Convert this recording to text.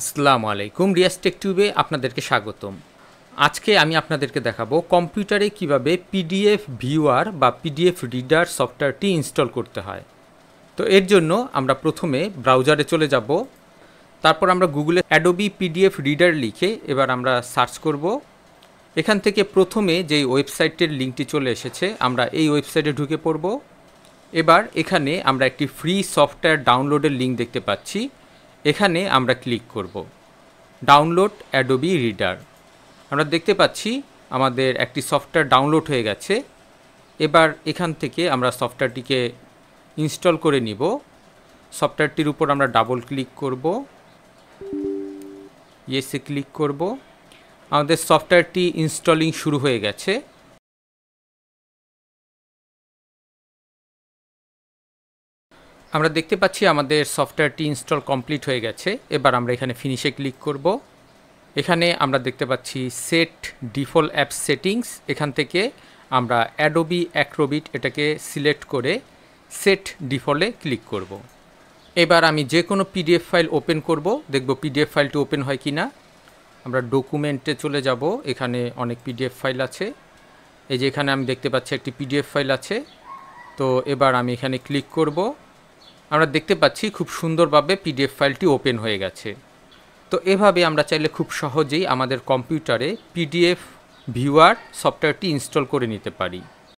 আসসালামু আলাইকুম, রিয়াজ টেক টিউবে আপনাদেরকে স্বাগতম। আজকে আমি আপনাদেরকে দেখাবো কম্পিউটারে কিভাবে পিডিএফ ভিউয়ার বা পিডিএফ রিডার সফটওয়্যারটি ইনস্টল করতে হয়। তো এর জন্য আমরা প্রথমে ব্রাউজারে চলে যাব, তারপর আমরা গুগলে অ্যাডোবি পিডিএফ রিডার লিখে এবার আমরা সার্চ করব। এখান থেকে প্রথমে যেই ওয়েবসাইটের লিঙ্কটি চলে এসেছে আমরা এই ওয়েবসাইটে ঢুকে পড়ব। এবার এখানে আমরা একটি ফ্রি সফটওয়্যার ডাউনলোডের লিঙ্ক দেখতে পাচ্ছি, এখানে আমরা ক্লিক করব। Download Adobe reader. আমরা দেখতে পাচ্ছি আমাদের একটি সফটওয়্যার ডাউনলোড হয়ে গেছে। এবার এখান থেকে আমরা সফটওয়্যারটিকে ইনস্টল করে নিব। সফটওয়্যারটির উপর আমরা ডাবল ক্লিক করব, ইয়েসে ক্লিক করব। আমাদের সফটওয়্যারটি ইনস্টলিং শুরু হয়ে গেছে। আমরা দেখতে পাচ্ছি আমাদের সফটওয়্যারটি ইনস্টল কমপ্লিট হয়ে গেছে। এবার আমরা এখানে ফিনিশে ক্লিক করব। এখানে আমরা দেখতে পাচ্ছি সেট ডিফল্ট অ্যাপ সেটিংস, এখান থেকে আমরা অ্যাডোবি অ্যাক্রোবিট এটাকে সিলেক্ট করে সেট ডিফল্টে ক্লিক করব। এবার আমি যে কোনো পিডিএফ ফাইল ওপেন করব, দেখব পিডিএফ ফাইলটি ওপেন হয় কি না। আমরা ডকুমেন্টে চলে যাব, এখানে অনেক পিডিএফ ফাইল আছে। এই যে এখানে আমি দেখতে পাচ্ছি একটি পিডিএফ ফাইল আছে। তো এবার আমি এখানে ক্লিক করব। আমরা দেখতে পাচ্ছি খুব সুন্দরভাবে পিডিএফ ফাইলটি ওপেন হয়ে গেছে। তো এভাবে আমরা চাইলে খুব সহজেই আমাদের কম্পিউটারে পিডিএফ ভিউয়ার সফটওয়্যারটি ইনস্টল করে নিতে পারি।